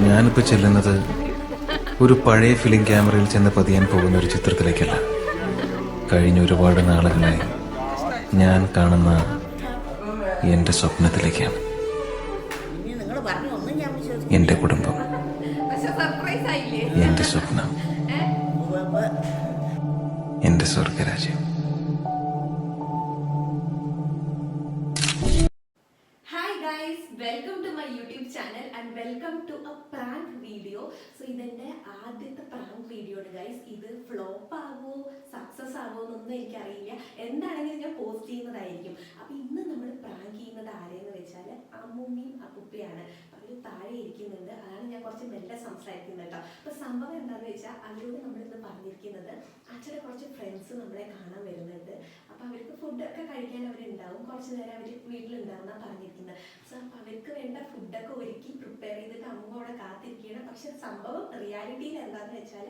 ഞാനിപ്പോൾ ചെല്ലുന്നത് ഒരു പഴയ ഫിലിം ക്യാമറയിൽ ചെന്ന് പതിയാൻ പോകുന്ന ഒരു ചിത്രത്തിലേക്കല്ല. കഴിഞ്ഞ ഒരുപാട് നാളുകളായി ഞാൻ കാണുന്ന എൻ്റെ സ്വപ്നത്തിലേക്കാണ്. എൻ്റെ കുടുംബം, എൻ്റെ സ്വപ്നം, എൻ്റെ സ്വർഗരാജ്യം. Welcome to my YouTube channel and welcome to a prank video. So ഇതെന്റെ ആദ്യത്തെ പ്രാങ്ക് വീഡിയോ ആണ് ഗൈസ്. ഇത് ഫ്ലോപ്പ് ആവോ സക്സസ് ആവോ എന്നൊന്നും എനിക്കറിയില്ല. എന്താണെങ്കിലും ഞാൻ പോസ്റ്റ് ചെയ്യുന്നതായിരിക്കും. അപ്പൊ ഇന്ന് നമ്മൾ പ്രാങ്ക് ചെയ്യുന്നത് ആരെയെന്ന് വെച്ചാൽ അമ്മൂമ്മയും അപ്പുപ്പയാണ്. അവര് താഴെ ഇരിക്കുന്നുണ്ട്. അതാണ് ഞാൻ കുറച്ച് മെല്ലെ സംസാരിക്കുന്നത് കേട്ടോ. അപ്പൊ സംഭവം എന്താണെന്ന് വെച്ചാൽ അവരോട് നമ്മളിന്ന് പറഞ്ഞിരിക്കുന്നത് അച്ഛൻ്റെ കുറച്ച് ഫ്രണ്ട്സ് നമ്മളെ കാണാൻ വരുന്നുണ്ട്. അപ്പൊ അവർക്ക് ഫുഡൊക്കെ കഴിക്കാൻ അവരുണ്ടാവും. കുറച്ച് നേരം അവർ വീട്ടിലുണ്ടാവുന്ന പറഞ്ഞിരിക്കുന്നത്. സോ അപ്പൊ അവർക്ക് വേണ്ട ഫുഡൊക്കെ ഒരുക്കി പ്രിപ്പയർ ചെയ്തിട്ട് അമ്മ അവിടെ കാത്തിരിക്കുകയാണ്. പക്ഷെ സംഭവം റിയാലിറ്റിയിൽ എന്താന്ന് വെച്ചാൽ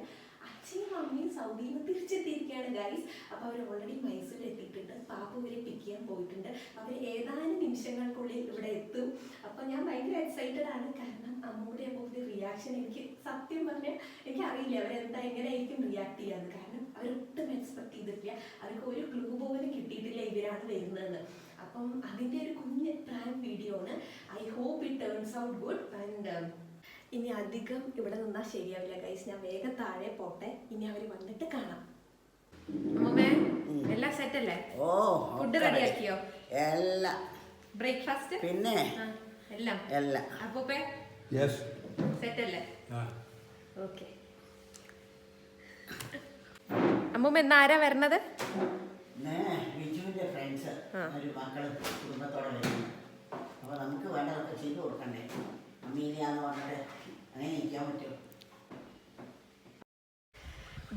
അച്ഛനും അമ്മയും സൗദിയിൽ നിന്ന് തിരിച്ചെത്തിയിരിക്കുകയാണ് ഗൈസ്. അപ്പൊ അവർ ഓൾറെഡി മൈസൂരിൽ എത്തിയിട്ടുണ്ട്. പാപ്പ ഇവരെ പിക്ക് ചെയ്യാൻ പോയിട്ടുണ്ട്. അവർ ഏതാനും നിമിഷങ്ങൾക്കുള്ളിൽ ഇവിടെ എത്തും. അപ്പൊ ഞാൻ ഭയങ്കര എക്സൈറ്റഡ് ആണ്. കാരണം അമ്മൂടെ അപ്പോൾ റിയാക്ഷൻ എനിക്ക് സത്യം പറഞ്ഞാൽ എനിക്കറിയില്ല അവരെന്താ എങ്ങനെയായിരിക്കും റിയാക്ട് ചെയ്യാന്ന്. കാരണം അവരൊട്ടും എക്സ്പെക്ട് ചെയ്തിട്ടില്ല. അവർക്ക് ഒരു ക്ലൂ പോലും കിട്ടിയിട്ടില്ല ഇവരാണ് വരുന്നതെന്ന്. അപ്പം അതിൻ്റെ ഒരു കുഞ്ഞ് പ്രാങ്ക് വീഡിയോ ആണ്. I hope it turns out good. And ഇനി അധികം ഇവിടെ നിന്നാൽ ശരിയാവില്ല ഗൈസ്. ഞാൻ വേഗം താഴെ പോട്ടെ. ഇനി അവർ വന്നിട്ട് കാണാം. എല്ലാം സെറ്റ് അല്ലേ? ഓ, ഫുഡ് റെഡിയാക്കിയോ? എല്ലാം. ബ്രേക്ക്ഫാസ്റ്റ് പിന്നെ എല്ലാം എല്ലാം. അപ്പൂപ്പേ യെസ് സെറ്റ് അല്ലേ? ഓക്കെ. അമ്മൂമ്മ എന്നാ ആരാ വരണത്? ബിജുവിന്റെ ഫ്രണ്ട്സ് ഒരു മക്കള് കുടുംബത്തോടെ വരുന്നു. അപ്പൊ നമുക്ക് വേണ്ടതൊക്കെ ചെയ്തു കൊടുക്കണ്ടേ? അമ്മീനിയാന്ന് പറഞ്ഞിട്ട് അങ്ങനെ ഇരിക്കാൻ പറ്റുമോ?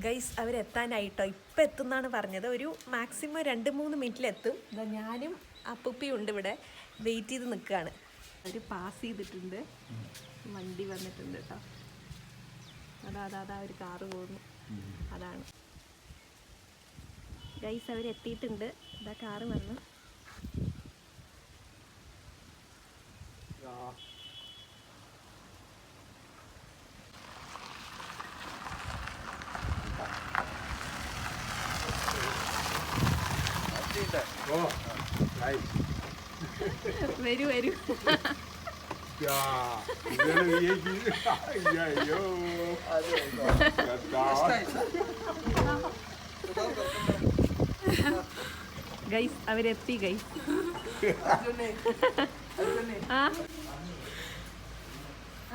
ഗൈസ് അവരെത്താനായിട്ടോ. ഇപ്പം എത്തുന്നാണ് പറഞ്ഞത്. ഒരു മാക്സിമം 2-3 മിനിറ്റിലെത്തും. ഞാനും അപ്പുപ്പിയും ഉണ്ട് ഇവിടെ വെയിറ്റ് ചെയ്ത് നിൽക്കുകയാണ്. അവർ പാസ് ചെയ്തിട്ടുണ്ട്. വണ്ടി വന്നിട്ടുണ്ട് കേട്ടോ. അതാ ഒരു കാറ് പോകുന്നു. അതാണ് ഗൈസ് അവരെത്തിയിട്ടുണ്ട്. ഇതാ കാറ് വന്നു. വരൂ വരൂ. ഗൈസ് അവരെത്തി ഗൈസ്.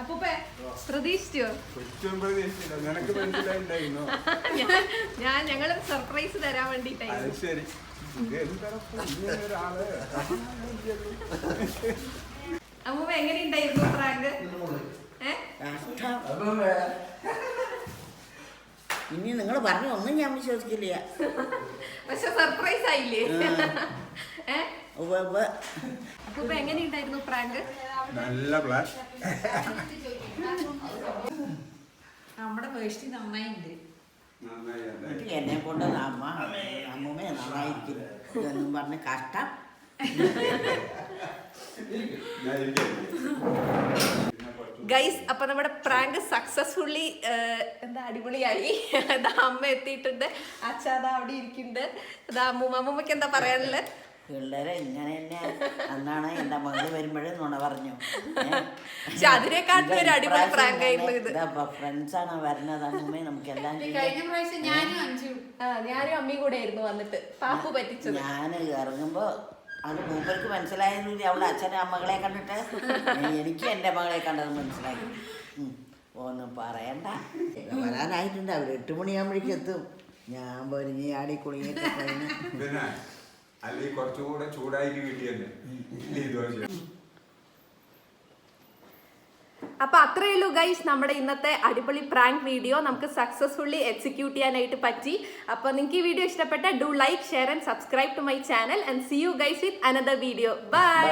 അപ്പൂപ്പേ പ്രതീക്ഷിച്ചോ? ഞങ്ങള് സർപ്രൈസ് തരാൻ വേണ്ടിട്ടായിരുന്നു. അമ്മൂമ്മ എങ്ങനെയുണ്ടായിരുന്നു പ്രാങ്ക്? ഇനി നിങ്ങൾ പറഞ്ഞ ഒന്നും ഞാൻ വിശ്വസിക്കില്ല. പക്ഷെ സർപ്രൈസ് ആയില്ലേ? അപ്പൂപ്പ എങ്ങനെയുണ്ടായിരുന്നു പ്രാങ്ക്? നല്ല പ്ലാൻ. നമ്മുടെ വേഷ്ടി നന്നായിട്ടുണ്ട്. എന്നെ കൊണ്ട് അമ്മൂമ്മ നന്നായിരിക്കും ഇതൊന്നും പറഞ്ഞ് കഷ്ടം. ഗൈസ് അപ്പൊ നമ്മുടെ പ്രാങ്ക് സക്സസ്ഫുള്ളി അടിപൊളിയായി. അമ്മ എത്തിയിട്ടുണ്ട്. അച്ഛാ അവിടെ ഇരിക്കുന്നുണ്ട്. അമ്മൂമ്മക്ക് എന്താ പറയാനുള്ളത്? പിള്ളേരെ ഇങ്ങനെ തന്നെ അന്നാണ് എൻ്റെ മകള് വരുമ്പോഴേ നുണ പറഞ്ഞു. പക്ഷെ അതിനെക്കാട്ടും ഒരു അടിപൊളി പ്രാങ്ക് ആയിരുന്നു ഇത്. ഫ്രണ്ട്സാണ് വരുന്നത്. അമ്മൂമ്മ നമുക്കെല്ലാം കഴിഞ്ഞ പ്രാവശ്യം ഞാനും അമ്മയും കൂടെ ആയിരുന്നു വന്നിട്ട് പാപ്പു പറ്റിച്ചത്. ഞാൻ ഇറങ്ങുമ്പോ അത് മൂപ്പർക്ക് മനസ്സിലായിരുന്നില്ല. അവളുടെ അച്ഛൻ്റെ അമ്മകളെ കണ്ടിട്ട് എനിക്ക് എൻ്റെ മകളെ കണ്ടത് മനസ്സിലായി. ഒന്നും പറയണ്ട. വരാനായിട്ടുണ്ട്. അവർ 8 മണിയാകുമ്പോഴേക്കും എത്തും. ഞാൻ പൊരിഞ്ഞ് ആടി കുളിങ്ങിട്ട് അല്ലെങ്കിൽ കുറച്ചുകൂടെ ചൂടായിട്ട് കിട്ടിയെന്നെ. അപ്പൊ അത്രയേ ഉള്ളൂ ഗൈസ് നമ്മുടെ ഇന്നത്തെ അടിപൊളി പ്രാങ്ക് വീഡിയോ. നമുക്ക് സക്സസ്ഫുള്ളി എക്സിക്യൂട്ട് ചെയ്യാനായിട്ട് പറ്റി. അപ്പൊ നിങ്ങൾക്ക് ഈ വീഡിയോ ഇഷ്ടപ്പെട്ട do like share and subscribe to my channel and see you guys with another video. By.